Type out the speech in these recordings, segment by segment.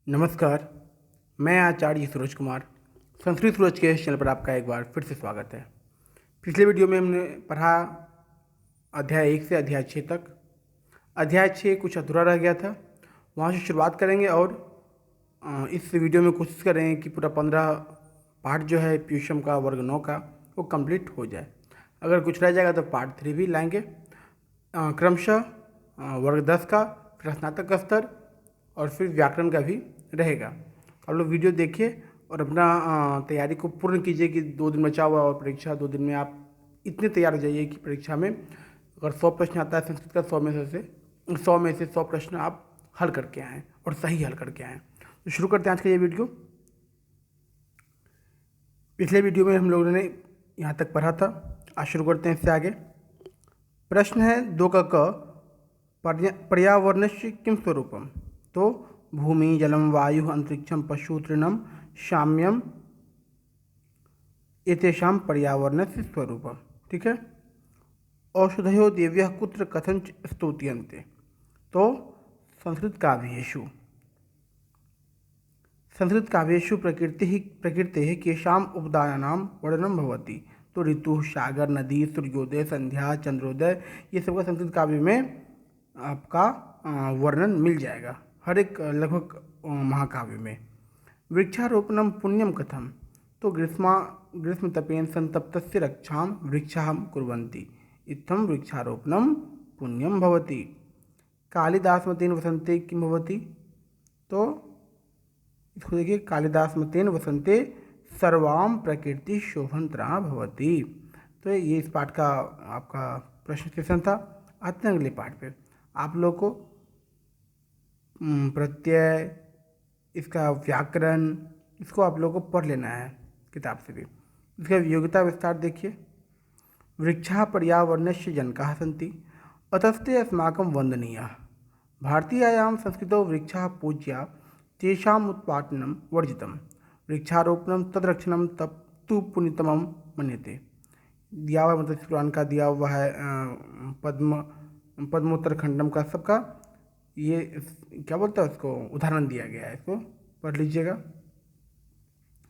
नमस्कार। मैं आचार्य सूरज कुमार। संस्कृत सूरज के इस चैनल पर आपका एक बार फिर से स्वागत है। पिछले वीडियो में हमने पढ़ा अध्याय 1 से अध्याय 6 तक। अध्याय 6 कुछ अधूरा रह गया था, वहाँ से शुरुआत करेंगे और इस वीडियो में कोशिश करेंगे कि पूरा 15 पार्ट जो है पीयूषम का वर्ग 9 का वो कंप्लीट हो जाए। अगर कुछ रह जाएगा तो पार्ट 3 भी लाएंगे। क्रमशः वर्ग 10 का, फिर स्नातक का स्तर और फिर व्याकरण का भी रहेगा। आप लोग वीडियो देखिए और अपना तैयारी को पूर्ण कीजिए कि 2 दिन बचा हुआ और परीक्षा 2 दिन में आप इतने तैयार हो जाइए कि परीक्षा में अगर 100 प्रश्न आता है संस्कृत का 100 में से 100 प्रश्न आप हल करके आएँ और सही हल करके आएँ। तो शुरू करते हैं आज का ये वीडियो। पिछले वीडियो में हम लोगों ने यहाँ तक पढ़ा था, आज शुरू करते हैं इससे आगे। प्रश्न है 2 का क, पर्यावरणस्य किम स्वरूपम। तो भूमि, जलम, वायु, अंतरिक्षम, पशु, तृणम, साम्यम एतेषां पर्यावरणस्य स्वरूपम। ठीक है। औषधयो देव्यः कुत्र कथं च स्तुत्यन्ते। तो संस्कृत काव्येषु प्रकृतेः केषाम् उपदानानां वर्णनं भवति। तो ऋतु, सागर, नदी, सूर्योदय, संध्या, चंद्रोदय, ये सब का संस्कृत काव्य में आपका वर्णन मिल जाएगा, हर एक लगभग महाकाव्य में। वृक्षारोपणम पुण्यम कथम। तो ग्रीष्म तपेन संतप्तस्य रक्षां वृक्षाः कुर्वन्ति, इत्थं वृक्षारोपणम पुण्यम भवति। कालिदास मतेन वसन्ते किं भवति। तो इसको देखिए, कालिदास मतेन वसन्ते सर्वां प्रकृति शोभनतरा भवति। तो ये इस पाठ का आपका प्रश्न सेशन था। आते हैं अगले पाठ पे। आप लोग को प्रत्यय, इसका व्याकरण, इसको आप लोगों को पढ़ लेना है किताब से भी। इसका योग्यता विस्तार देखिए। वृक्षा पर्यावरणस्य जनकाः सन्ति, अतस्ते अस्माकं वन्दनीयाः। भारतीयायां संस्कृतौ वृक्षाः पूज्या, तेषाम् उत्पाटनं वर्जितं। वृक्षारोपणं तद्रक्षणं तु पुण्यतमं मन्यते। दिया हुआ मतलब पुराण का दिया हुआ है, पद्मोत्तरखंडम का सबका ये क्या बोलता है उसको उदाहरण दिया गया है, इसको पढ़ लीजिएगा।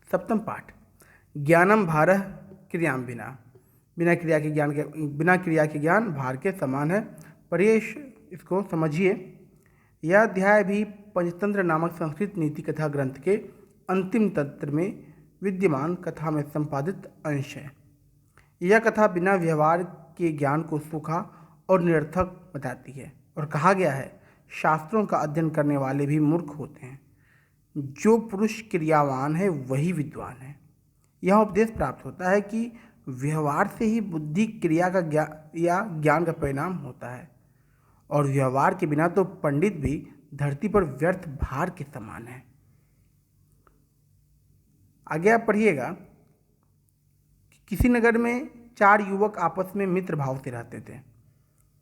सप्तम पाठ, ज्ञानम भारः क्रियाम बिना। बिना क्रिया के ज्ञान भार के समान है। परेश इसको समझिए। यह अध्याय भी पंचतंत्र नामक संस्कृत नीति कथा ग्रंथ के अंतिम तंत्र में विद्यमान कथा में संपादित अंश है। यह कथा बिना व्यवहार के ज्ञान को सूखा और निरर्थक बताती है और कहा गया है, शास्त्रों का अध्ययन करने वाले भी मूर्ख होते हैं, जो पुरुष क्रियावान है वही विद्वान है। यह उपदेश प्राप्त होता है कि व्यवहार से ही बुद्धि क्रिया का ज्ञान का परिणाम होता है, और व्यवहार के बिना तो पंडित भी धरती पर व्यर्थ भार के समान है। आगे आप पढ़िएगा। किसी नगर में 4 युवक आपस में मित्र भाव से रहते थे।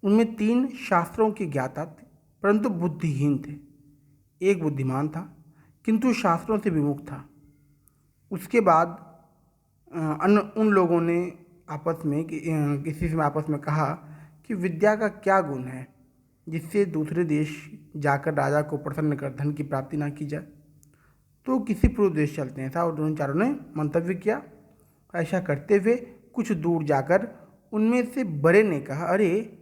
उनमें 3 शास्त्रों के ज्ञाता थे, परंतु बुद्धिहीन थे। एक बुद्धिमान था, किंतु शास्त्रों से विमुख था। उसके बाद उन लोगों ने किसी से आपस में कहा कि विद्या का क्या गुण है जिससे दूसरे देश जाकर राजा को प्रसन्न कर धन की प्राप्ति ना की जाए। तो किसी पूर्व देश चलते हैं, ऐसा उन चारों ने मंतव्य किया। ऐसा करते हुए कुछ दूर जाकर उनमें से बड़े ने कहा, अरे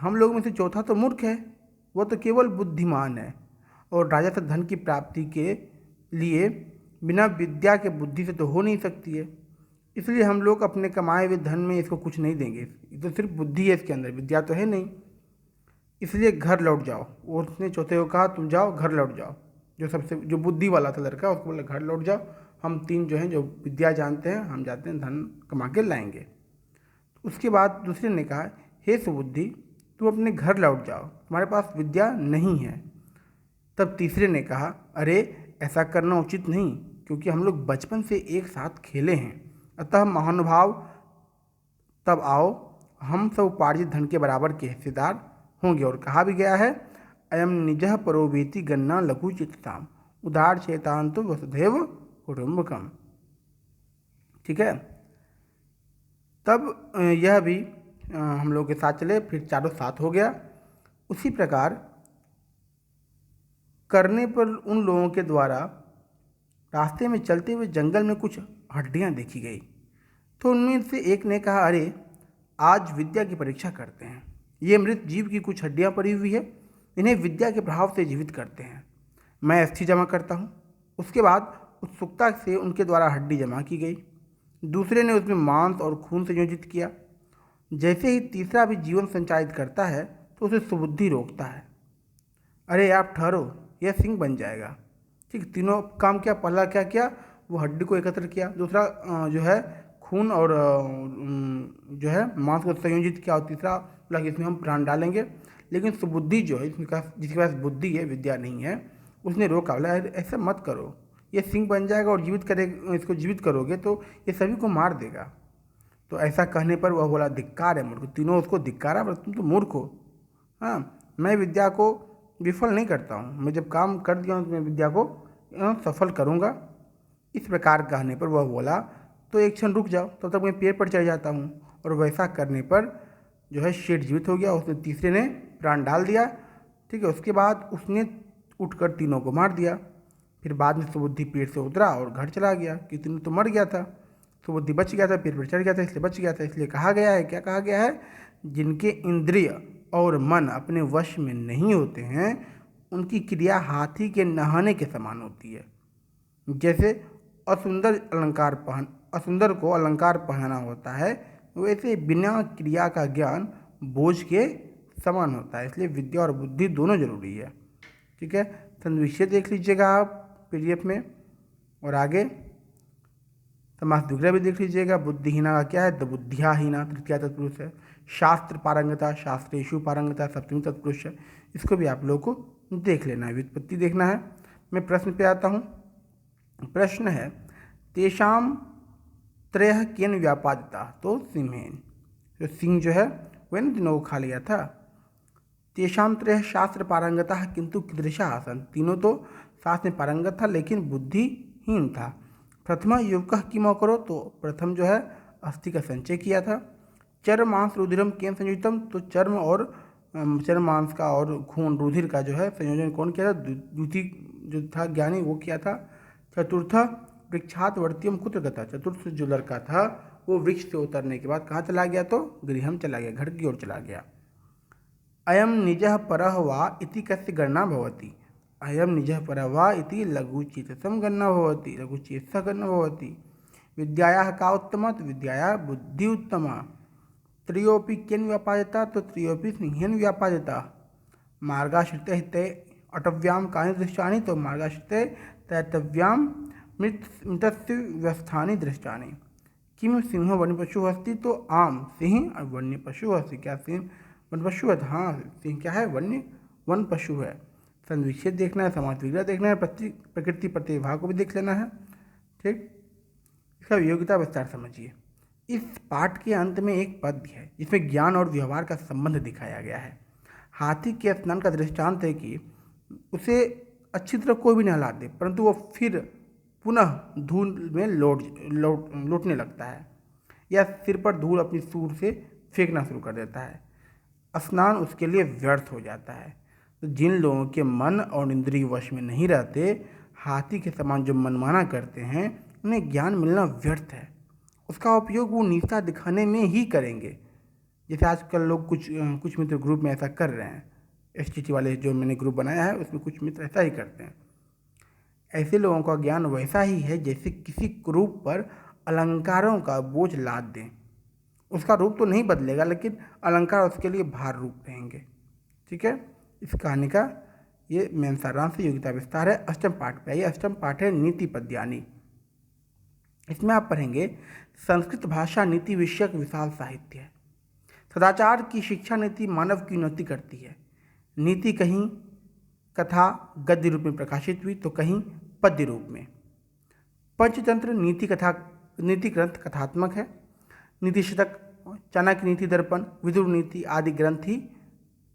हम लोग में से चौथा तो मूर्ख है, वह तो केवल बुद्धिमान है, और राजा से धन की प्राप्ति के लिए बिना विद्या के बुद्धि से तो हो नहीं सकती है। इसलिए हम लोग अपने कमाए हुए धन में इसको कुछ नहीं देंगे, तो सिर्फ बुद्धि है इसके अंदर, विद्या तो है नहीं। इसलिए घर लौट जाओ। वो उसने चौथे को कहा, तुम जाओ घर लौट जाओ। जो बुद्धि वाला था लड़का, उसको बोला घर लौट जाओ, हम 3 जो हैं जो विद्या जानते हैं, हम जाते हैं धन कमा के लाएंगे। उसके बाद दूसरे ने कहा, हे सुबुद्धि, तुम अपने घर लौट जाओ, तुम्हारे पास विद्या नहीं है। तब तीसरे ने कहा, अरे ऐसा करना उचित नहीं, क्योंकि हम लोग बचपन से एक साथ खेले हैं, अतः महानुभाव तब आओ, हम सब उपार्जित धन के बराबर के हिस्सेदार होंगे। और कहा भी गया है, अयम निजः परोवेति गन्ना लघु चित्ताम उदार चेतांतो वसुधैव कुटुंबकम। ठीक है। तब यह भी हम लोग के साथ चले, फिर चारों साथ हो गया। उसी प्रकार करने पर उन लोगों के द्वारा रास्ते में चलते हुए जंगल में कुछ हड्डियां देखी गई। तो उनमें से एक ने कहा, अरे आज विद्या की परीक्षा करते हैं। ये मृत जीव की कुछ हड्डियां पड़ी हुई है, इन्हें विद्या के प्रभाव से जीवित करते हैं। मैं अस्थि जमा करता हूँ। उसके बाद उत्सुकता से उनके द्वारा हड्डी जमा की गई। दूसरे ने उसमें मांस और खून संयोजित किया। जैसे ही तीसरा भी जीवन संचारित करता है तो उसे सुबुद्धि रोकता है। अरे आप ठहरो, यह सिंह बन जाएगा। ठीक, तीनों काम किया। पहला क्या किया, वो हड्डी को एकत्र किया। दूसरा जो है खून और जो है मांस को संयोजित किया। और तीसरा बोला कि इसमें हम प्राण डालेंगे। लेकिन सुबुद्धि जो है, जिसके पास बुद्धि है, विद्या नहीं है, उसने रोका। बोला ऐसा मत करो, ये सिंह बन जाएगा और इसको जीवित करोगे तो ये सभी को मार देगा। तो ऐसा कहने पर वह बोला, धिक्कार है मूर्ख। तीनों उसको धिक्कारा, पर तुम तो मूर्ख हो। हाँ, मैं विद्या को विफल नहीं करता हूँ। मैं जब काम कर दिया हूँ तो मैं विद्या को सफल करूँगा। इस प्रकार कहने पर वह बोला, तो एक क्षण रुक जाओ, तब तक मैं पेड़ पर चढ़ जाता हूँ। और वैसा करने पर जो है शेर जीवित हो गया। उसने तीसरे ने प्राण डाल दिया। ठीक है, उसके बाद उसने उठकर तीनों को मार दिया। फिर बाद में सुबुद्धि पेड़ से उतरा और घर चला गया कि तीनों तो मर गया था। सुबुद्धि बच गया था, पेड़ पर चढ़ गया था, इसलिए बच गया था। इसलिए कहा गया है, क्या कहा गया है, जिनके इंद्रिय और मन अपने वश में नहीं होते हैं उनकी क्रिया हाथी के नहाने के समान होती है। जैसे असुंदर को अलंकार पहनाना होता है, वैसे बिना क्रिया का ज्ञान बोझ के समान होता है। इसलिए विद्या और बुद्धि दोनों जरूरी है। ठीक है, संविषय देख लीजिएगा आप PDF में। और आगे समास विग्रह भी देख लीजिएगा। बुद्धिहीना का क्या है, द बुद्धियाहीना तृतीया तत्पुरुष है। शास्त्र पारंगता, शास्त्रेषु पारंगता सप्तमी तत्पुरुष है। इसको भी आप लोगों को देख लेना है, व्युत्पत्ति देखना है। मैं प्रश्न पे आता हूँ। प्रश्न है, तेषाम त्रयः केन व्यापादिता। तो सिंहेन, तो सिंह जो है वह ने तीनों को खा लिया था। तेषाम त्रयः शास्त्र पारंगता किंतु कीदृशा आसन। तीनों तो शास्त्र में पारंगत था लेकिन बुद्धिहीन था। प्रथम युवक किम करो, तो प्रथम जो है अस्थि का संचय किया था। चर्म मांस रुधिरम केन संयुक्तम, तो चर्म मांस का और खून रुधिर का जो है संयोजन कौन किया था, द्वितीय जो था ज्ञानी वो किया था। चतुर्थ वृक्षात वर्तियम कुत्र गता। चतुर्थ जो लड़का था वो वृक्ष से उतरने के बाद कहाँ चला गया, तो गृहम चला गया, घर की ओर चला गया। अयम निजः परः वा इति कस्य गणना भवति। अयम निजः परः वा इति लघुचेतसं गणना भवति, लघुचेतसः गणना भवति। विद्यायाः का उत्तमा, तो विद्यायाः बुद्धि उत्तमा। त्रयोपि केन व्यापादिता, तो त्रयोपि सिंहेन व्यापादिता। मार्गाश्रिते हिते अटव्याम कानि दृष्टानि, तो मार्गाश्रिते तैतव्याम मृतस्य व्यवस्थानि दृष्टानि। किम सिंह वन्यपशु अस्ति, तो आम सिंह वन्य पशु अस्ति। क्या सिंह वन पशु है? हाँ, सिंह क्या है, वन पशु है। संविच्छेद देखना है, समास विग्रह देखना है, प्रकृति प्रतिभाग को भी देख लेना है। ठीक, इसका योग्यता विस्तार समझिए। इस पाठ के अंत में एक पद्य है जिसमें ज्ञान और व्यवहार का संबंध दिखाया गया है। हाथी के स्नान का दृष्टांत है कि उसे अच्छी तरह कोई भी नहला दे परंतु वो फिर पुनः धूल में लौटने लगता है, या सिर पर धूल अपनी सूंड से फेंकना शुरू कर देता है। स्नान उसके लिए व्यर्थ हो जाता है। तो जिन लोगों के मन और इंद्रिय वश में नहीं रहते, हाथी के समान जो मनमाना करते हैं, उन्हें ज्ञान मिलना व्यर्थ है। उसका उपयोग वो नीचा दिखाने में ही करेंगे। जैसे आजकल लोग कुछ मित्र ग्रुप में ऐसा कर रहे हैं। STT वाले जो मैंने ग्रुप बनाया है उसमें कुछ मित्र ऐसा ही करते हैं। ऐसे लोगों का ज्ञान वैसा ही है जैसे किसी क्रूप पर अलंकारों का बोझ लाद दें। उसका रूप तो नहीं बदलेगा लेकिन अलंकार उसके लिए भार रूप रहेंगे। ठीक है, इस कहानी का ये मेन सारांश योग्यता विस्तार है। अष्टम पाठ पे आइए। अष्टम पाठ है नीति पद्यानि। इसमें आप पढ़ेंगे संस्कृत भाषा नीति विषयक विशाल साहित्य है। सदाचार की शिक्षा नीति मानव की उन्नति करती है। नीति कहीं कथा गद्य रूप में प्रकाशित हुई तो कहीं पद्य रूप में। पंचतंत्र नीति ग्रंथ कथात्मक है। नीति शतक, चाणक्य नीति दर्पण, विदुर नीति आदि ग्रंथ ही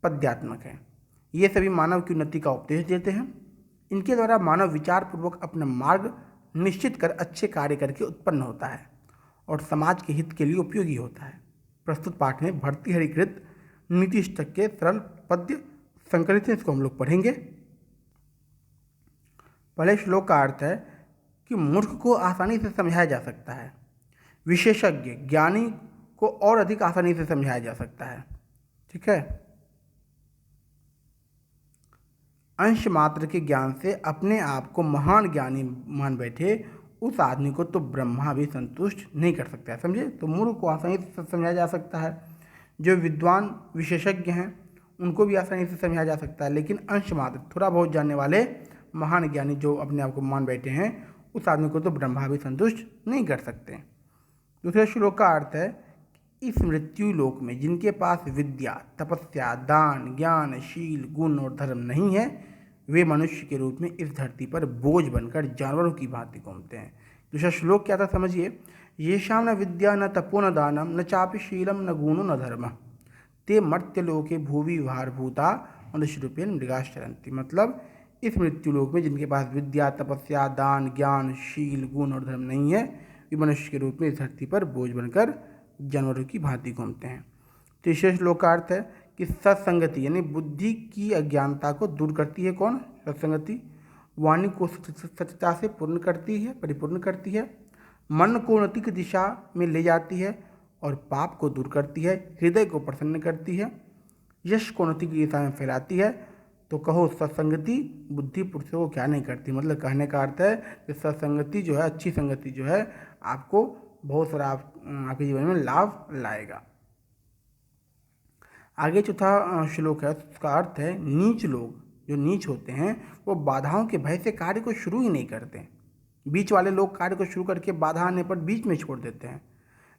पद्यात्मक है। ये सभी मानव की उन्नति का उपदेश देते हैं। इनके द्वारा मानव विचार पूर्वक अपना मार्ग निश्चित कर अच्छे कार्य करके उत्पन्न होता है और समाज के हित के लिए उपयोगी होता है। प्रस्तुत पाठ में भर्तृहरिकृत नीति शतक के सरल पद्य संकलित हैं, इसको हम लोग पढ़ेंगे। पहले श्लोक का अर्थ है कि मूर्ख को आसानी से समझाया जा सकता है, विशेषज्ञ ज्ञानी को और अधिक आसानी से समझाया जा सकता है। ठीक है। अंश मात्र के ज्ञान से अपने आप को महान ज्ञानी मान बैठे उस आदमी को तो ब्रह्मा भी संतुष्ट नहीं कर सकता है। समझे? तो मूर्ख को आसानी से समझाया जा सकता है, जो विद्वान विशेषज्ञ हैं उनको भी आसानी से समझाया जा सकता है, लेकिन अंश मात्र थोड़ा बहुत जानने वाले महान ज्ञानी जो अपने आप को मान बैठे हैं उस आदमी को तो ब्रह्मा भी संतुष्ट नहीं कर सकते। दूसरे श्लोक का अर्थ है इस मृत्यु लोक में जिनके पास विद्या, तपस्या, दान, ज्ञान, शील, गुण और धर्म नहीं है, वे मनुष्य के रूप में इस धरती पर बोझ बनकर जानवरों की भांति घूमते हैं। दूसरा श्लोक क्या था समझिए, येषां न विद्या न तपो न दानम न चापि शीलम न गुणो न धर्म ते मर्त्यलोके भूवि भारभूता मनुष्य रूपेण मृगाश्चरन्ति। मतलब इस मृत्यु लोक में जिनके पास विद्या, तपस्या, दान, ज्ञान, शील, गुण और धर्म नहीं है, वे मनुष्य के रूप में इस धरती पर बोझ बनकर जानवरों की भांति घूमते हैं। तीसरे श्लोक का अर्थ है कि सत्संगति यानी बुद्धि की अज्ञानता को दूर करती है। कौन? सत्संगति। वाणी को सत्यता से पूर्ण करती है, परिपूर्ण करती है। मन को उन्नति की दिशा में ले जाती है और पाप को दूर करती है। हृदय को प्रसन्न करती है, यश को उन्नति की दिशा में फैलाती है। तो कहो सत्संगति बुद्धि पुरुषों को क्या नहीं करती। मतलब कहने का अर्थ है कि सत्संगति जो है, अच्छी संगति जो है, आपको बहुत सारा आपके जीवन में लाभ लाएगा। आगे चौथा श्लोक है, उसका अर्थ है नीच लोग जो नीच होते हैं वो बाधाओं के भय से कार्य को शुरू ही नहीं करते। बीच वाले लोग कार्य को शुरू करके बाधा आने पर बीच में छोड़ देते हैं,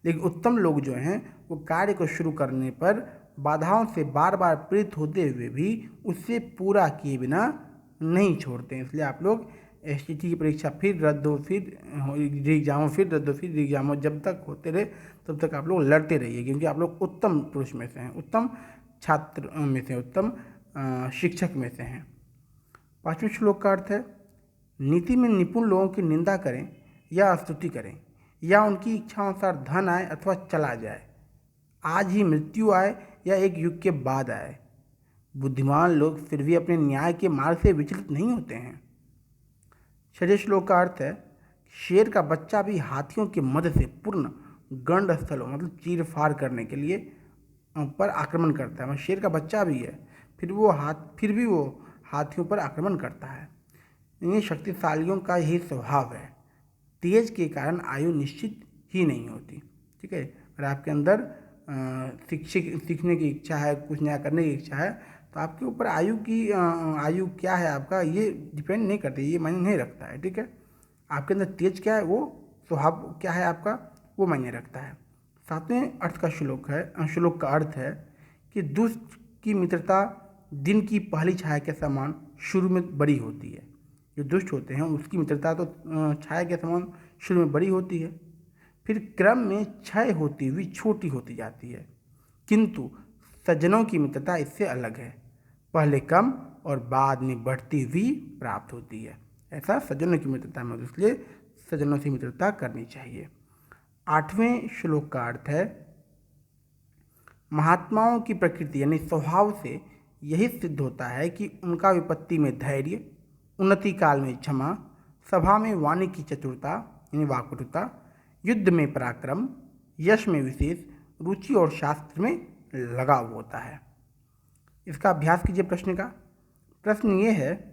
लेकिन उत्तम लोग जो हैं वो कार्य को शुरू करने पर बाधाओं से बार बार पीड़ित होते हुए भी उससे पूरा किए बिना नहीं छोड़ते हैं। इसलिए आप लोग एसटीटी की परीक्षा फिर रद्द हो, फिर एग्जाम हो, फिर रद्द हो, फिर एग्जाम हो, जब तक होते रहे तब तक आप लोग लड़ते रहिए, क्योंकि आप लोग उत्तम पुरुष में से हैं, उत्तम छात्र में से, उत्तम शिक्षक में से हैं। पांचवें श्लोक का अर्थ है नीति में निपुण लोगों की निंदा करें या स्तुति करें या उनकी इच्छा अनुसार धन आए अथवा चला जाए, आज ही मृत्यु आए या एक युग के बाद आए, बुद्धिमान लोग फिर भी अपने न्याय के मार्ग से विचलित नहीं होते हैं। छठे श्लोक का अर्थ है शेर का बच्चा भी हाथियों के मध्य से पूर्ण गंड स्थलों मतलब चीर फाड़ करने के लिए पर आक्रमण करता है। मतलब शेर का बच्चा भी है, फिर भी वो हाथियों पर आक्रमण करता है। इन शक्तिशालियों का यही स्वभाव है। तेज के कारण आयु निश्चित ही नहीं होती। ठीक है। अगर आपके अंदर सीखने की इच्छा है, कुछ नया करने की इच्छा है, तो आपके ऊपर आयु क्या है आपका ये डिपेंड नहीं करती, ये मायने नहीं रखता है। ठीक है। आपके अंदर तेज क्या है, वो स्वभाव क्या है आपका, वो मायने रखता है। सातवें अर्थ का श्लोक का अर्थ है कि दुष्ट की मित्रता दिन की पहली छाया के समान शुरू में बड़ी होती है। जो दुष्ट होते हैं उसकी मित्रता तो छाया के समान शुरू में बड़ी होती है, फिर क्रम में क्षय होती हुई छोटी होती जाती है, किंतु सज्जनों की मित्रता इससे अलग है, पहले कम और बाद में बढ़ती हुई प्राप्त होती है। ऐसा सज्जनों की मित्रता में, इसलिए सज्जनों से मित्रता करनी चाहिए। आठवें श्लोक का अर्थ है महात्माओं की प्रकृति यानी स्वभाव से यही सिद्ध होता है कि उनका विपत्ति में धैर्य, उन्नति काल में क्षमा, सभा में वाणी की चतुरता यानी वाक्पटुता, युद्ध में पराक्रम, यश में विशेष रुचि और शास्त्र में लगाव होता है। इसका अभ्यास कीजिए। प्रश्न का प्रश्न ये है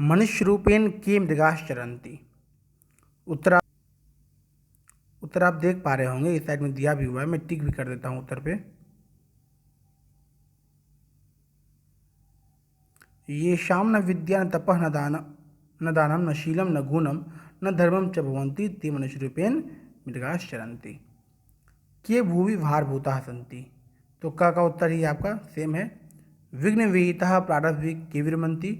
मनुष्य रूपेण के मृगाश्चरन्ति। उत्तर आप देख पा रहे होंगे, इस साइड में दिया भी हुआ है, मैं टिक भी कर देता हूँ उत्तर पे। ये शाम न विद्या न तपः न दानम न शीलम न गुणम न धर्मम च भवन्ति ते मनुष्य रूपेण मृगाश्चरन्ति। के भूवि भारभूता सन्ति। तो का उत्तर ही आपका सेम है। विघ्न विहिता प्रारब्ध के विरमन्ति।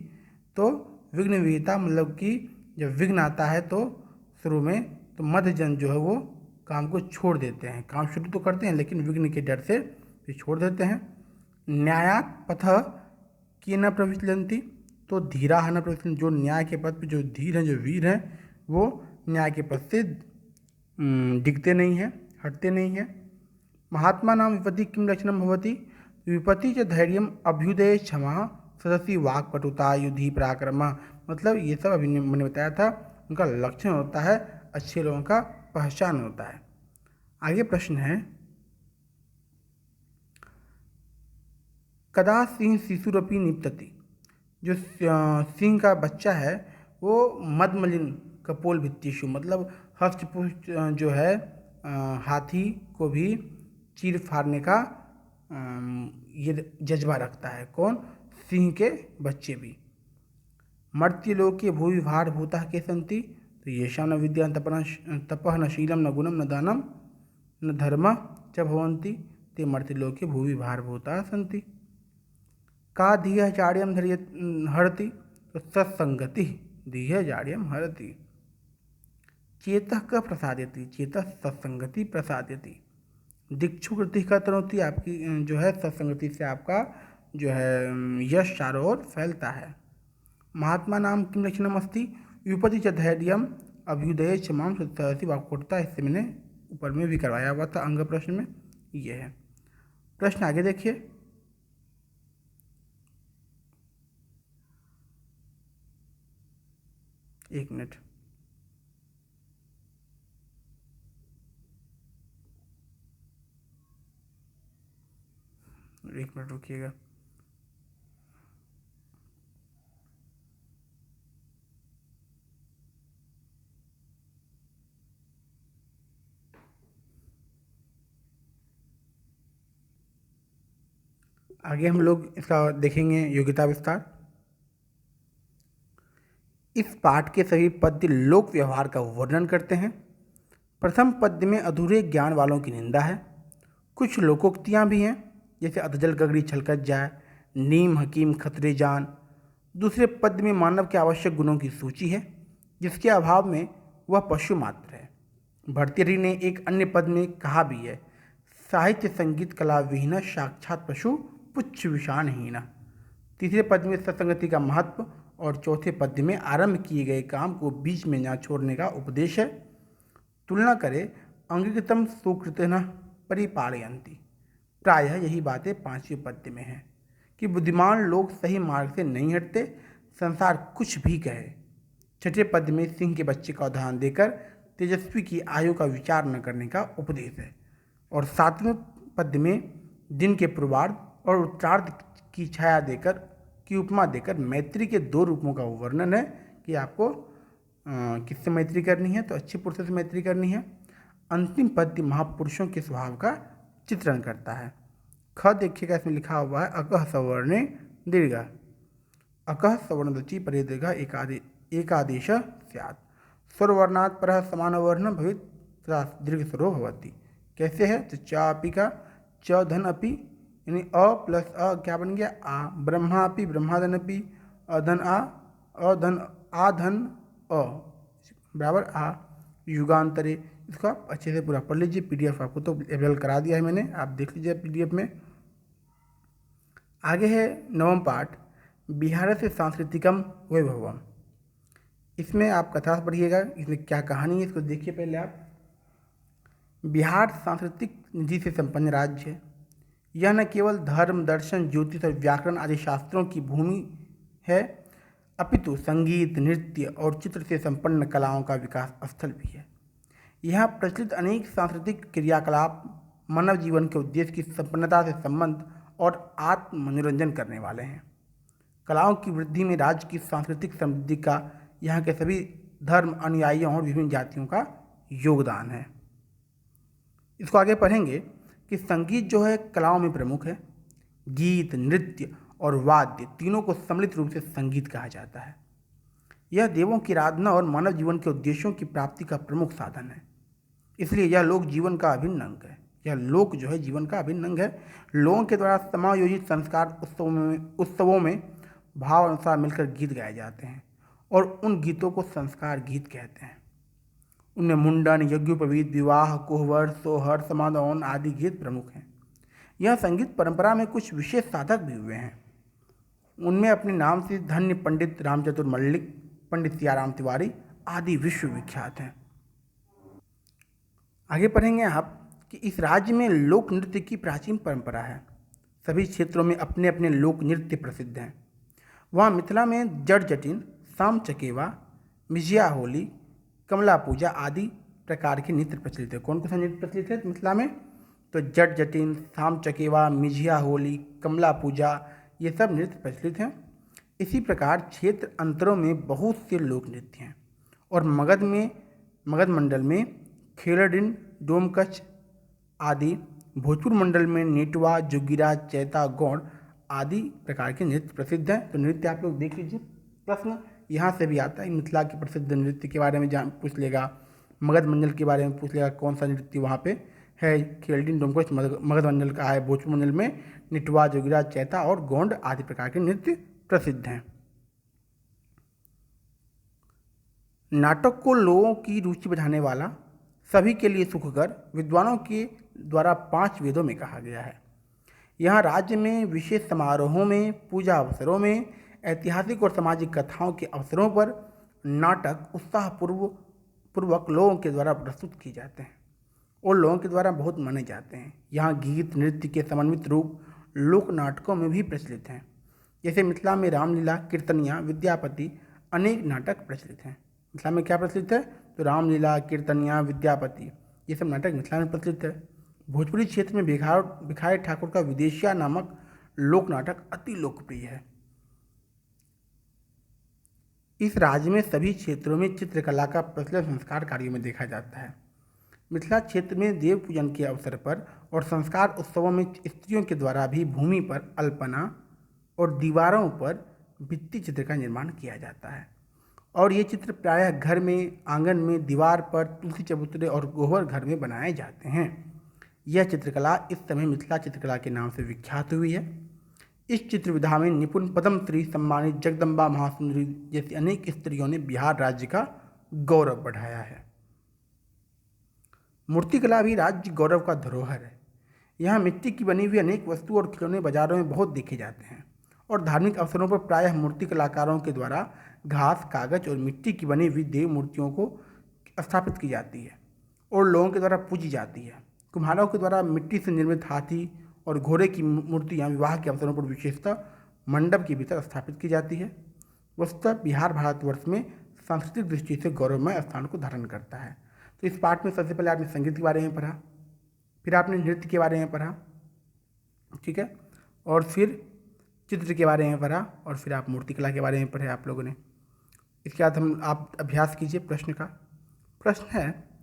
तो विघ्न विहिता मतलब कि जब विघ्न आता है तो शुरू में तो मध्य जन जो है वो काम को छोड़ देते हैं, काम शुरू तो करते हैं लेकिन विघ्न के डर से फिर छोड़ देते हैं। न्यायात् पथ की न प्रविचलन्ति। तो धीरा न प्रविचलन्ति। जो न्याय के पथ पे जो धीर हैं, जो वीर हैं, वो न्याय के पथ से डिगते नहीं हैं, हटते नहीं हैं। महात्मा नाम विपत्ति किम लक्षणम भवति। विपत्ति च धैर्यम अभ्युदय क्षमा सदसी वाक्पटुता युद्धि पराक्रम। मतलब ये सब अभी मैंने बताया था, उनका लक्षण होता है, अच्छे लोगों का पहचान होता है। आगे प्रश्न है, कदा सिंह शिशुरपि निपतति। जो सिंह का बच्चा है वो मदमलिन कपोल भित्तिषु, मतलब हष्टपुष्ट जो है हाथी को भी चीर फाड़ने का ये जज्बा रखता है। कौन? सिंह के बच्चे भी। मर्त्यलोके भूवि भार भूता के संति, तो येषां न विद्या तपः न शीलम न गुणम न दानम न धर्म च भवन्ति ते मर्त्यलोके भूवि भार भूता संति। का धियः जाड्यम हरति, तो सत्संगति धियः जाड्यम हरति। चेतः क प्रसादयति, चेतः सत्संगति प्रसादयति। दिक्षुकृति का तनोति, आपकी जो है सत्संगति से आपका जो है यश चारों ओर फैलता है। महात्मा नाम किम लक्षणम अस्ति, विपत्ति च धैर्यम अभ्युदय क्षमाम सदसी वाक्पटुता। इससे मैंने ऊपर में भी करवाया हुआ था अंग प्रश्न में, ये है। प्रश्न आगे देखिए, एक मिनट, रुकिएगा। आगे हम लोग इसका देखेंगे योग्यता विस्तार। इस पाठ के सभी पद्य लोक व्यवहार का वर्णन करते हैं। प्रथम पद्य में अधूरे ज्ञान वालों की निंदा है। कुछ लोकोक्तियाँ भी हैं, जैसे अधजल गगड़ी छलकत जाए, नीम हकीम खतरे जान। दूसरे पद्य में मानव के आवश्यक गुणों की सूची है, जिसके अभाव में वह पशु मात्र है। भर्तृहरि ने एक अन्य पद में कहा भी है, साहित्य संगीत कला विहीन साक्षात पशु पुच्छ विषाणहीन। तीसरे पद में सत्संगति का महत्व और चौथे पद्य में आरंभ किए गए काम को बीच में न छोड़ने का उपदेश है। तुलना करें अंगीकृतम सुकृतेन परिपालयन्ति। प्रायः यही बातें पांचवें पद्य में हैं कि बुद्धिमान लोग सही मार्ग से नहीं हटते, संसार कुछ भी कहे। छठे पद्य में सिंह के बच्चे का उदाहरण देकर तेजस्वी की आयु का विचार न करने का उपदेश है। और सातवें पद्य में दिन के पूर्वार्ध और उत्तरार्ध की छाया देकर की उपमा देकर मैत्री के दो रूपों का वर्णन है कि आपको किससे मैत्री करनी है, तो अच्छे पुरुषों से मैत्री करनी है। अंतिम पद्य महापुरुषों के स्वभाव का चित्रण करता है। ख देखिएगा, इसमें लिखा हुआ है अकः सवर्णे दीर्घ, अकः सवर्णदचि परे दीर्घ एकादेश स्यात्। स्वरवर्णात् परः समानवर्ण भवेत् दीर्घ स्वरो भवति। कैसे है? तो चापी का च धन अपि, यानी अ प्लस अ क्या बन गया? आ। ब्रह्मा अपि ब्रह्माधन अपि, अधन आ, अधन आ धन अ बराबर आ। युगांतरे, इसको आप अच्छे से पूरा पढ़ लीजिए। पीडीएफ आपको तो अवेलेबल करा दिया है मैंने, आप देख लीजिए पीडीएफ में। आगे है नवम पाठ, बिहार से सांस्कृतिकम वैभवम। इसमें आप कथा पढ़िएगा, इसमें क्या कहानी है इसको देखिए पहले आप। बिहार सांस्कृतिक निधि से संपन्न राज्य है। यह न केवल धर्म, दर्शन, ज्योतिष और व्याकरण आदि शास्त्रों की भूमि है, अपितु संगीत, नृत्य और चित्र से संपन्न कलाओं का विकास स्थल भी है। यहाँ प्रचलित अनेक सांस्कृतिक क्रियाकलाप मानव जीवन के उद्देश्य की संपन्नता से संबंध और आत्म मनोरंजन करने वाले हैं। कलाओं की वृद्धि में राज्य की सांस्कृतिक समृद्धि का यहाँ के सभी धर्म अनुयायियों और विभिन्न जातियों का योगदान है। इसको आगे पढ़ेंगे कि संगीत जो है कलाओं में प्रमुख है। गीत, नृत्य और वाद्य तीनों को सम्मिलित रूप से संगीत कहा जाता है। यह देवों की आराधना और मानव जीवन के उद्देश्यों की प्राप्ति का प्रमुख साधन है। इसलिए यह लोक जीवन का अभिन्न अंग है। यह लोक जो है जीवन का अभिन्न अंग है। लोगों के द्वारा समायोजित संस्कार उत्सवों में भाव अनुसार मिलकर गीत गाए जाते हैं और उन गीतों को संस्कार गीत कहते हैं। उनमें मुंडन, यज्ञोपवीत, विवाह, कोहबर, सोहर, समारोह आदि गीत प्रमुख हैं। यह संगीत परंपरा में कुछ विशेष साधक भी हुए हैं। उनमें अपने नाम से धन्य पंडित रामचतुर मल्लिक, पंडित सियाराम तिवारी आदि विश्वविख्यात हैं। आगे पढ़ेंगे आप कि इस राज्य में लोक नृत्य की प्राचीन परंपरा है। सभी क्षेत्रों में अपने अपने लोक नृत्य प्रसिद्ध हैं। वहाँ मिथिला में जट जटिन, साम चकेवा, मिजिया होली, कमला पूजा आदि प्रकार के नृत्य प्रचलित है। कौन कौन सा नृत्य प्रचलित है मिथिला में? तो जट जटिन, साम चकेवा, मिजिया होली, कमला पूजा, ये सब नृत्य प्रचलित हैं। इसी प्रकार क्षेत्र अंतरों में बहुत से लोक नृत्य हैं और मगध मंडल में खेलडिन, डोमकच आदि, भोजपुर मंडल में नेटवा, जोगिरा, चैता, गौड़ आदि प्रकार के नृत्य प्रसिद्ध हैं। तो नृत्य आप लोग देख लीजिए, प्रश्न यहाँ से भी आता है। मिथिला के प्रसिद्ध नृत्य के बारे में पूछ लेगा, मगध मंडल के बारे में पूछ लेगा कौन सा नृत्य वहाँ पे है। खेलडिन, डोमकच मगध मंडल का है, भोजपुर मंडल में नेटवा, जोगिरा, चैता और गोंड आदि प्रकार के नृत्य प्रसिद्ध हैं। नाटक को लोगों की रुचि बढ़ाने वाला, सभी के लिए सुखकर, विद्वानों के द्वारा 5 वेदों में कहा गया है। यहाँ राज्य में विशेष समारोहों में, पूजा अवसरों में, ऐतिहासिक और सामाजिक कथाओं के अवसरों पर नाटक उत्साहपूर्वक लोगों के द्वारा प्रस्तुत किए जाते हैं और लोगों के द्वारा बहुत माने जाते हैं। यहाँ गीत नृत्य के समन्वित रूप लोक नाटकों में भी प्रचलित हैं। जैसे मिथिला में रामलीला, कीर्तनिया, विद्यापति अनेक नाटक प्रचलित हैं। मिथिला में क्या प्रचलित है? तो रामलीला, कीर्तनिया, विद्यापति ये सब नाटक मिथिला में प्रचलित है। भोजपुरी क्षेत्र में भिखारी ठाकुर का विदेशिया नामक लोक नाटक अति लोकप्रिय है। इस राज्य में सभी क्षेत्रों में चित्रकला का प्रचलन संस्कार कार्यों में देखा जाता है। मिथिला क्षेत्र में देव पूजन के अवसर पर और संस्कार उत्सवों में स्त्रियों के द्वारा भी भूमि पर अल्पना और दीवारों पर भित्ति चित्र का निर्माण किया जाता है और ये चित्र प्रायः घर में, आंगन में, दीवार पर, तुलसी चबूतरे और गोबर घर में बनाए जाते हैं। यह चित्रकला इस समय मिथिला चित्रकला के नाम से विख्यात हुई है। इस चित्र विधा में निपुण पद्मश्री सम्मानित जगदम्बा महासुंदरी जैसी अनेक स्त्रियों ने बिहार राज्य का गौरव बढ़ाया है। मूर्तिकला भी राज्य गौरव का धरोहर है। यहाँ मिट्टी की बनी हुई अनेक वस्तु और खिलौने बाजारों में बहुत देखे जाते हैं और धार्मिक अवसरों पर प्रायः मूर्ति कलाकारों के द्वारा घास, कागज और मिट्टी की बनी हुई देव मूर्तियों को स्थापित की जाती है और लोगों के द्वारा पूजी जाती है। कुम्हारों के द्वारा मिट्टी से निर्मित हाथी और घोड़े की मूर्तियाँ विवाह के अवसरों पर विशेषतः मंडप के भीतर स्थापित की जाती है। वस्तुतः बिहार भारतवर्ष में सांस्कृतिक दृष्टि से गौरवमय स्थान को धारण करता है। तो इस पाठ में सबसे पहले आपने संगीत के बारे में पढ़ा, फिर आपने नृत्य के बारे में पढ़ा, ठीक है, और फिर चित्र के बारे में पढ़ा और फिर आप मूर्तिकला के बारे में पढ़े आप लोगों ने। इसके बाद आप अभ्यास कीजिए प्रश्न का। प्रश्न है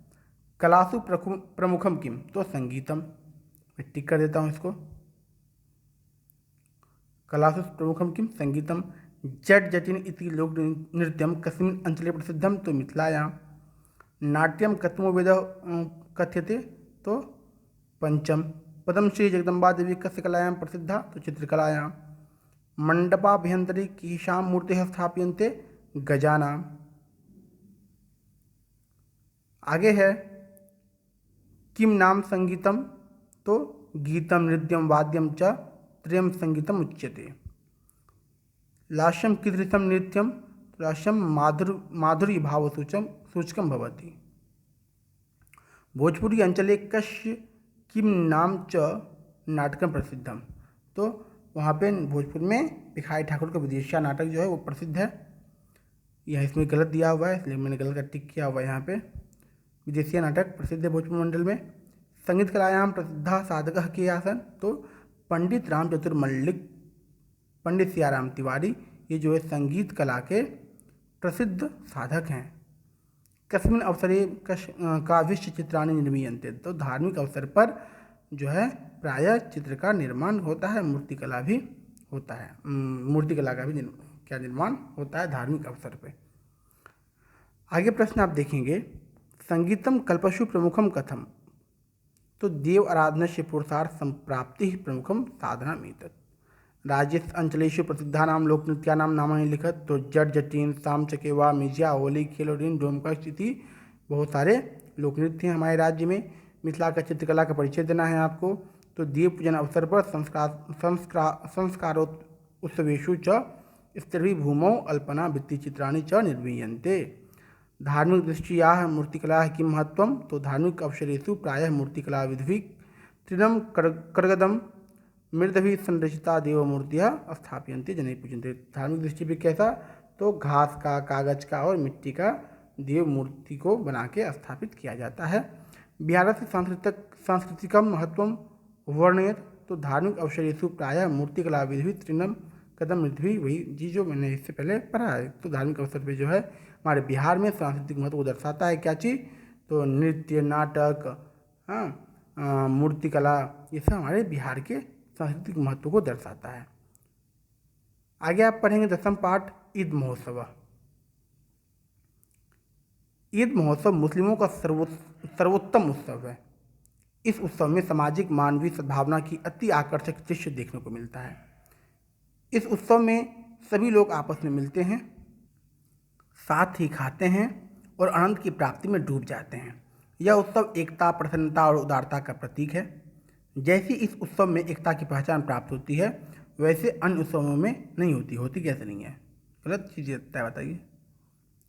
कलासु प्रमुखम किम? तो संगीतम। मैं टिक कर देता हूँ इसको। कलासु प्रमुखम किम? संगीतम। जट जटिन इति लोक नृत्यम कस्मिन् अंचले प्रसिद्धम? तो मिथिलायां। नाट्यम कतमो वेद कथ्यते? तो पंचम। पद्मश्री जगदम्बा देवी कस्य कलायां प्रसिद्धा? तो चित्रकलायां। मंडपाभ्यंतरे कीशां मूर्तिः स्थाप्यन्ते? गजानां। आगे है किम नाम संगीतम? तो गीतम, नृत्यम, वाद्यम च त्रयम संगीतम उच्यते। लास्यम कीदृशम नृत्यम? तो लास्यम माधुरी भाव सूचकम भवति। भोजपुरी अंचले कस्य किम नाम च नाटकम प्रसिद्धम? तो वहाँ पे भोजपुर में भिखारी ठाकुर का विदेशिया नाटक जो है वो प्रसिद्ध है। यह इसमें गलत दिया हुआ है इसलिए मैंने गलत का टिक किया हुआ है यहाँ पे। विदेशिया नाटक प्रसिद्ध है भोजपुर मंडल में। संगीत कलायाम प्रसिद्धा साधकः के आसन? तो पंडित राम चतुर मल्लिक, पंडित सियाराम तिवारी ये जो है संगीत कला के प्रसिद्ध साधक हैं। कस्मिन् अवसरे काव्यश्च चित्राणि निर्मीयन्ते? तो धार्मिक अवसर पर जो है प्रायः चित्र का निर्माण होता है, मूर्तिकला भी होता है, मूर्तिकला का भी निर्माण होता है धार्मिक अवसर पे। आगे प्रश्न आप देखेंगे संगीतम कल्पशु प्रमुखम कथम? तो देव आराधनस्य पुरुषार्थ संप्राप्ति प्रमुखम साधनमेतत्। राज्य अंचलेषु प्रसिद्धानां लोकनृत्यानां नामानि लिखत? तो जट जटिन, साम चकेवा, मिजिया होली, खेलोडिन, डोमकच इति बहुत सारे लोकनृत्य हैं हमारे राज्य में। मिथिला का चित्रकला का परिचय देना है आपको। तो देव पूजन अवसर पर संस्कारोत्सवेषु च स्त्रीभिः भूमौ अल्पना भित्तिचित्राणि च निर्मीयन्ते। धार्मिक दृष्टिया मूर्तिकला किं महत्वम? तो धार्मिक अवसरेषु प्रायः मूर्तिकला विधिभिः तृणं कर्गदं मृदभि संरचिता देव मूर्तियाँ स्थापयन्ते जनै पूजन्ते। धार्मिक दृष्टि पे कैसा, तो घास का, कागज का और मिट्टी का देव मूर्ति को बना के स्थापित किया जाता है। बिहार से सांस्कृतिकम महत्व वर्णयत, तो धार्मिक अवसरेषु प्रायः मूर्तिकला विधि तृणम कदम मृदभि, वही जी जो मैंने इससे पहले पढ़ा है। तो धार्मिक अवसर पे जो है हमारे बिहार में सांस्कृतिक महत्व को दर्शाता है। क्या चीज़, तो नृत्य, नाटक, हाँ, मूर्तिकला, ये सब हमारे बिहार के सांस्कृतिक महत्व को दर्शाता है। आगे आप पढ़ेंगे 10वां पाठ ईद महोत्सव। ईद महोत्सव मुस्लिमों का सर्वोत्तम उत्सव है। इस उत्सव में सामाजिक मानवीय सद्भावना की अति आकर्षक दृश्य देखने को मिलता है। इस उत्सव में सभी लोग आपस में मिलते हैं, साथ ही खाते हैं और आनंद की प्राप्ति में डूब जाते हैं। यह उत्सव एकता, प्रसन्नता और उदारता का प्रतीक है। जैसी इस उत्सव में एकता की पहचान प्राप्त होती है, वैसे अन्य उत्सवों में नहीं होती। होती कैसे नहीं है, गलत चीज़ है, बताइए।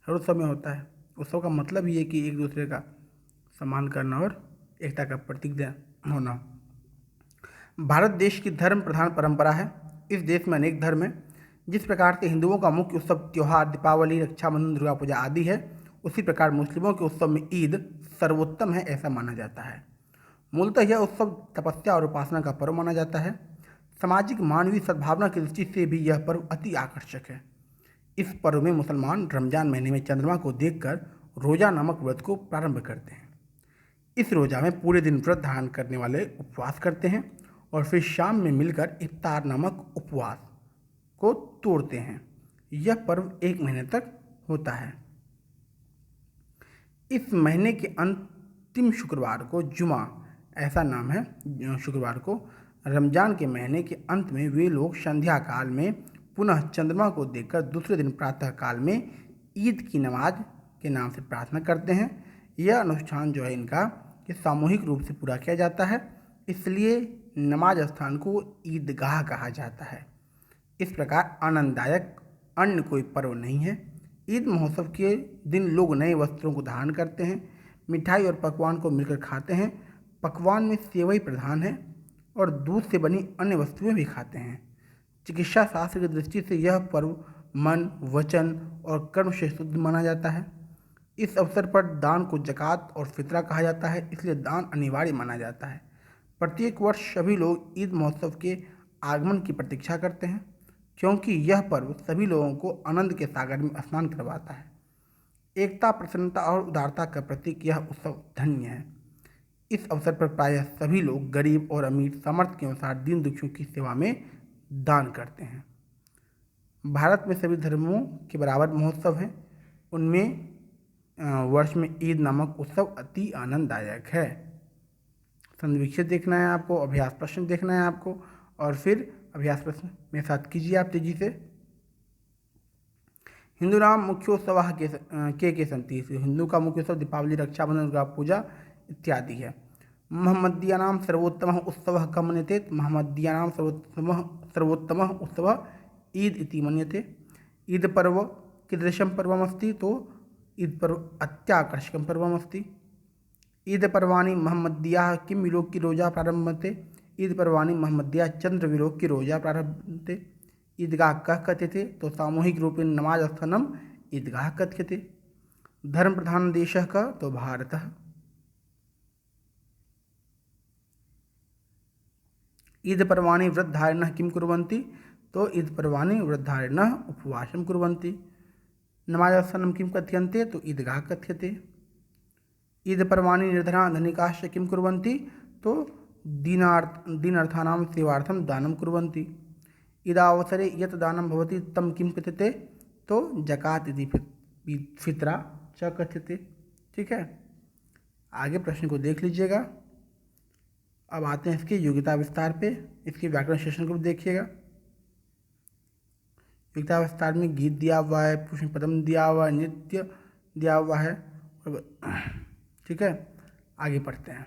हर उत्सव में होता है। उत्सव का मतलब ही है कि एक दूसरे का सम्मान करना और एकता का प्रतीक होना। भारत देश की धर्म प्रधान परंपरा है। इस देश में अनेक धर्म हैं। जिस प्रकार से हिंदुओं का मुख्य उत्सव त्यौहार दीपावली, रक्षाबंधन, दुर्गा पूजा आदि है, उसी प्रकार मुस्लिमों के उत्सव में ईद सर्वोत्तम है, ऐसा माना जाता है। मूलतः यह उत्सव तपस्या और उपासना का पर्व माना जाता है। सामाजिक मानवीय सद्भावना की दृष्टि से भी यह पर्व अति आकर्षक है। इस पर्व में मुसलमान रमजान महीने में चंद्रमा को देखकर रोज़ा नामक व्रत को प्रारंभ करते हैं। इस रोज़ा में पूरे दिन व्रत धारण करने वाले उपवास करते हैं और फिर शाम में मिलकर इफ्तार नामक उपवास को तोड़ते हैं। यह पर्व 1 महीने तक होता है। इस महीने के अंतिम शुक्रवार को जुमा, ऐसा नाम है शुक्रवार को, रमजान के महीने के अंत में वे लोग संध्या काल में पुनः चंद्रमा को देखकर दूसरे दिन प्रातः काल में ईद की नमाज के नाम से प्रार्थना करते हैं। यह अनुष्ठान जो है इनका कि सामूहिक रूप से पूरा किया जाता है, इसलिए नमाज स्थान को ईदगाह कहा जाता है। इस प्रकार आनंददायक अन्य कोई पर्व नहीं है। ईद महोत्सव के दिन लोग नए वस्त्रों को धारण करते हैं, मिठाई और पकवान को मिलकर खाते हैं। पकवान में सेवई प्रधान है और दूध से बनी अन्य वस्तुएं भी खाते हैं। चिकित्सा शास्त्र की दृष्टि से यह पर्व मन, वचन और कर्म से शुद्ध माना जाता है। इस अवसर पर दान को ज़कात और फितरा कहा जाता है, इसलिए दान अनिवार्य माना जाता है। प्रत्येक वर्ष सभी लोग ईद महोत्सव के आगमन की प्रतीक्षा करते हैं, क्योंकि यह पर्व सभी लोगों को आनंद के सागर में स्नान करवाता है। एकता, प्रसन्नता और उदारता का प्रतीक यह उत्सव धन्य है। इस अवसर पर प्रायः सभी लोग गरीब और अमीर सामर्थ्य के अनुसार दीन दुखियों की सेवा में दान करते हैं। भारत में सभी धर्मों के बराबर महोत्सव हैं। उनमें वर्ष में ईद नामक उत्सव अति आनंददायक है। संविक्षित देखना है आपको, अभ्यास प्रश्न देखना है आपको, और फिर अभ्यास प्रश्न मेरे साथ कीजिए आप तेजी से। हिंदू नाम मुख्योत्सव के सन्ति। हिंदू का मुख्य उत्सव दीपावली, रक्षाबंधन, दुर्गा पूजा इत्यादि है। महम्मदीयानां सर्वोत्तमः उत्सवः कः मन्यते। महम्मदीयानां सर्वोत्तमः उत्सवः ईद इति मन्यते। ईद पर्व कीदृशं पर्वमस्ति, तो ईद पर्व अत्याकर्षकं पर्वमस्ति। ईद पर्वाणि महम्मदीयाः किं विलोक्य रोजा प्रारभन्ते। ईद पर्वाणि महम्मदीयाः चंद्र विलोक्य रोजा प्रारभन्ते। ईदगाह कः कथ्यते, तो सामूहिक रूपेण नमाज स्थानम ईदगाह कथ्यते। धर्म प्रधान देशः कः, तो भारतः। ईद पर्वाणि व्रतधारिणः किं कुर्वन्ति, तो ईद पर्वाणि व्रतधारिणः उपवासं कुर्वन्ति। नमाज स्थानं किं कथ्यन्ते, तो ईदगाह कथ्यते। ईद पर्वाणि निर्धना धनिकाश्च किं कुर्वन्ति, तो दीनार्थानां सेवार्थं दानं कुर्वन्ति। ईदावसरे यत् दानं भवति तं किं कथ्यते, तो जकात इति फितरा च कथ्यते। ठीक है, आगे प्रश्न को देख लीजिएगा। अब आते हैं इसके योग्यता विस्तार पे। इसके व्याकरण सेशन को भी देखिएगा। योग्यता विस्तार में गीत दिया हुआ है, पुष्प पदम दिया हुआ है, नृत्य दिया हुआ है। ठीक है, आगे पढ़ते हैं।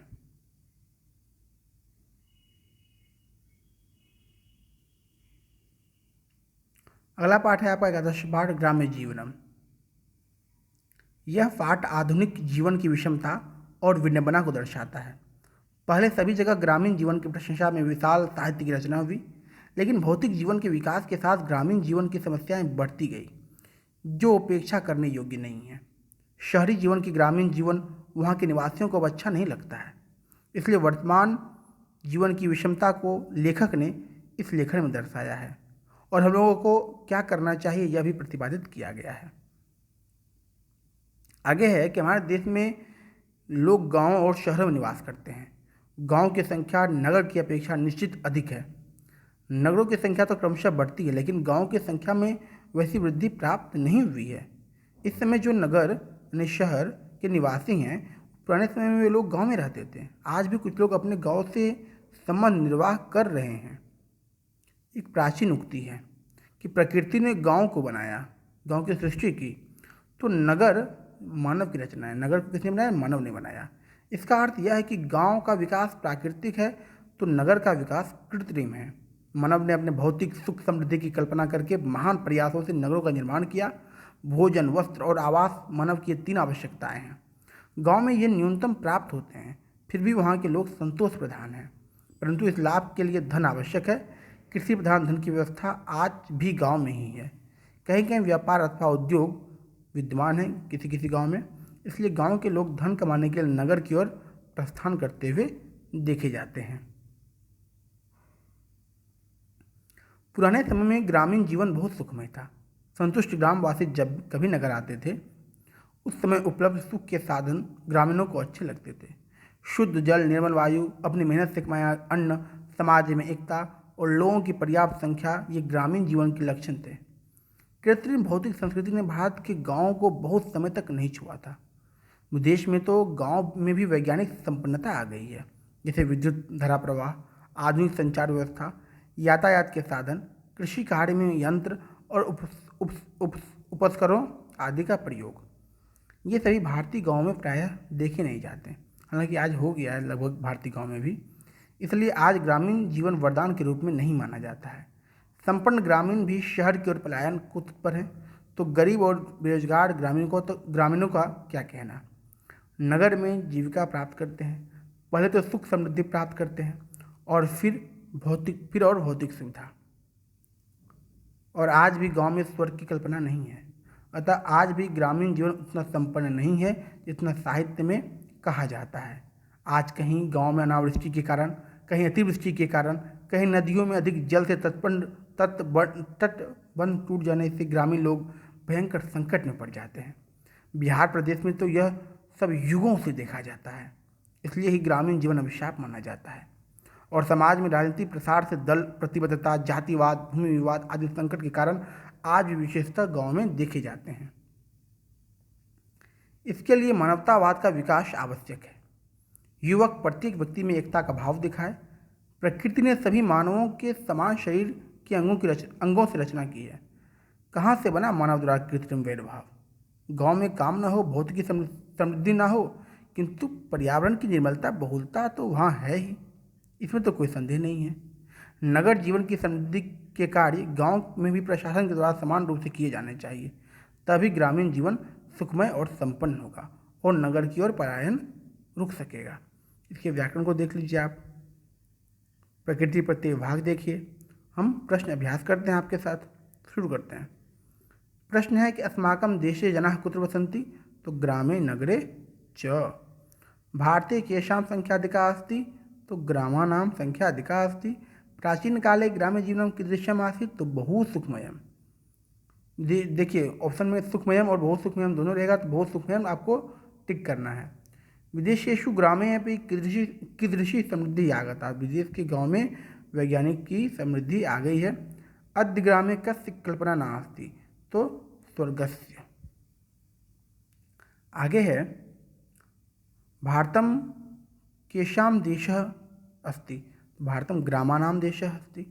अगला पाठ है आपका 11वां पाठ ग्राम्य जीवनम। यह पाठ आधुनिक जीवन की विषमता और विडंबना को दर्शाता है। पहले सभी जगह ग्रामीण जीवन की प्रशंसा में विशाल साहित्य की रचना हुई, लेकिन भौतिक जीवन के विकास के साथ ग्रामीण जीवन की समस्याएं बढ़ती गई, जो उपेक्षा करने योग्य नहीं है। शहरी जीवन की ग्रामीण जीवन वहाँ के निवासियों को अब अच्छा नहीं लगता है, इसलिए वर्तमान जीवन की विषमता को लेखक ने इस लेखन में दर्शाया है और हम लोगों को क्या करना चाहिए यह भी प्रतिपादित किया गया है। आगे है कि हमारे देश में लोग गांव और शहरों में निवास करते हैं। गांव की संख्या नगर की अपेक्षा निश्चित अधिक है। नगरों की संख्या तो क्रमशः बढ़ती है, लेकिन गांव की संख्या में वैसी वृद्धि प्राप्त नहीं हुई है। इस समय जो नगर यानी शहर के निवासी हैं, पुराने समय में वे लोग गांव में रहते थे। आज भी कुछ लोग अपने गांव से संबंध निर्वाह कर रहे हैं। एक प्राचीन उक्ति है कि प्रकृति ने गांव को बनाया, गांव की सृष्टि की, तो नगर मानव की रचना है। नगर को किसने बनाया? मानव ने बनाया। इसका अर्थ यह है कि गांव का विकास प्राकृतिक है तो नगर का विकास कृत्रिम है। मानव ने अपने भौतिक सुख समृद्धि की कल्पना करके महान प्रयासों से नगरों का निर्माण किया। भोजन, वस्त्र और आवास मानव की 3 आवश्यकताएं हैं। गांव में ये न्यूनतम प्राप्त होते हैं, फिर भी वहाँ के लोग संतोष प्रधान हैं, परंतु इस लाभ के लिए धन आवश्यक है। कृषि प्रधान धन की व्यवस्था आज भी गांव में ही है। कहीं कहीं व्यापार अथवा उद्योग विद्यमान है किसी किसी गांव में, इसलिए गांव के लोग धन कमाने के लिए नगर की ओर प्रस्थान करते हुए देखे जाते हैं। पुराने समय में ग्रामीण जीवन बहुत सुखमय था। संतुष्ट ग्रामवासी जब कभी नगर आते थे, उस समय उपलब्ध सुख के साधन ग्रामीणों को अच्छे लगते थे। शुद्ध जल, निर्मल वायु, अपनी मेहनत से कमाया अन्न, समाज में एकता और लोगों की पर्याप्त संख्या, ये ग्रामीण जीवन के लक्षण थे। कृत्रिम भौतिक संस्कृति ने भारत के गांवों को बहुत समय तक नहीं छुआ था। विदेश में तो गांव में भी वैज्ञानिक संपन्नता आ गई है, जैसे विद्युत धारा प्रवाह, आधुनिक संचार व्यवस्था, यातायात के साधन, कृषि कार्य में यंत्र और उपकरणों आदि का प्रयोग। ये सभी भारतीय गांव में प्रायः देखे नहीं जाते, हालांकि आज हो गया है लगभग भारतीय गांव में भी। इसलिए आज ग्रामीण जीवन वरदान के रूप में नहीं माना जाता है। संपन्न ग्रामीण भी शहर की ओर पलायन को तत्पर हैं, तो गरीब और बेरोजगार ग्रामीणों का क्या कहना। नगर में जीविका प्राप्त करते हैं, पहले तो सुख समृद्धि प्राप्त करते हैं और फिर भौतिक सुविधा। और आज भी गांव में स्वर्ग की कल्पना नहीं है। अतः आज भी ग्रामीण जीवन उतना संपन्न नहीं है जितना साहित्य में कहा जाता है। आज कहीं गांव में अनावृष्टि के कारण, कहीं अतिवृष्टि के कारण, कहीं नदियों में अधिक जल से तटबंध टूट जाने से ग्रामीण लोग भयंकर संकट में पड़ जाते हैं। बिहार प्रदेश में तो यह सब युगों से देखा जाता है, इसलिए ही ग्रामीण जीवन अभिशाप माना जाता है। और समाज में राजनीतिक प्रसार से दल प्रतिबद्धता, जातिवाद, भूमि विवाद आदि संकट के कारण आज भी विशेषतः गांव में देखे जाते हैं। इसके लिए मानवतावाद का विकास आवश्यक है। युवक प्रत्येक व्यक्ति में एकता का भाव दिखाए। प्रकृति ने सभी मानवों के समान शरीर के अंगों से रचना की है। कहाँ से बना मानव द्वारा कृत्रिम भेदभाव। गांव में काम न हो, भौतिक समृद्धि न हो, किंतु पर्यावरण की निर्मलता, बहुलता तो वहाँ है ही, इसमें तो कोई संदेह नहीं है। नगर जीवन की समृद्धि के कार्य गांव में भी प्रशासन के द्वारा समान रूप से किए जाने चाहिए, तभी ग्रामीण जीवन सुखमय और संपन्न होगा और नगर की ओर पलायन रुक सकेगा। इसके व्याकरण को देख लीजिए आप। प्रकृति प्रत्यय भाग देखिए। हम प्रश्न अभ्यास करते हैं आपके साथ, शुरू करते हैं। प्रश्न है कि अस्माकं देशे जनाः कुत्र वसन्ति, तो ग्रामे नगरे च। भारते केषां संख्या अधिका अस्ति, तो ग्रामाणां संख्या अधिका अस्ति। प्राचीन काले ग्राम्य जीवनं कीदृशम् आसीत्, तो बहु सुखमयम्। देखिए ऑप्शन में सुखमयम और बहुत सुखमयम दोनों रहेगा, तो बहुत सुखमयम आपको टिक करना है। विदेशेषु ग्रामे अपि कीदृशी समृद्धि आगता, विदेश के गांव में वैज्ञानिक की समृद्धि आ गई है। अद्य ग्रामे कस्य कल्पना नास्ति, तो स्वर्गस्य। आगे है भारतम केषां देशः अस्ति, भारतम ग्रामाणां देशः अस्ति।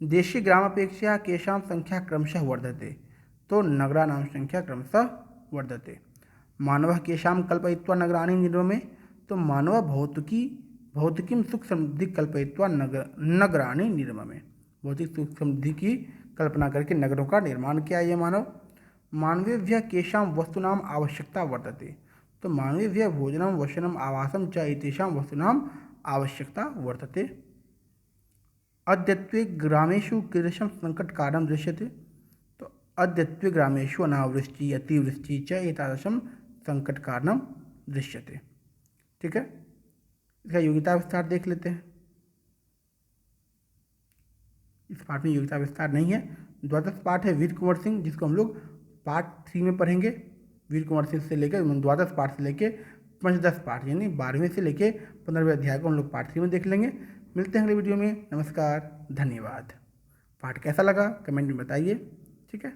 देशे ग्रामापेक्षया केषां संख्या क्रमशः वर्धते, तो नगराणां संख्या क्रमशः वर्धते। मानवः केषां कल्पयित्वा नगराणि निर्ममे, तो मानवः भौतिकीं सुख समृद्धि कल्पयित्वा नगराणि निर्ममे। भौतिक सुख समृद्धि की कल्पना करके नगरों का निर्माण किया ये मानव। मानवेभ्यः केषां वस्तूनां आवश्यकता वर्तते, तो मानवीय भोजनम वशनम आवासम च एतेषां वस्तूनां आवश्यकता वर्तते। अद्यत्वे ग्रामेषु कीदृशं संकट कारणं दृश्यते। तो अद्यत्वे ग्रामेषु अनावृष्टि अतिवृष्टि च एतादृशं संकट कारणं दृश्यते। ठीक है, इसका योग्यता विस्तार देख लेते हैं। इस पाठ में योग्यता विस्तार नहीं है। द्वादश पाठ है वीर कुंवर सिंह, जिसको हम लोग पार्ट 3 में पढ़ेंगे। वीर कुंवर सिंह से लेकर द्वादश पाठ से लेकर पंचदश पाठ यानी 12वें से लेकर 15वें अध्याय को हम लोग पार्ट 3 में देख लेंगे। मिलते हैं अगले वीडियो में। नमस्कार, धन्यवाद। पाठ कैसा लगा कमेंट में बताइए। ठीक है।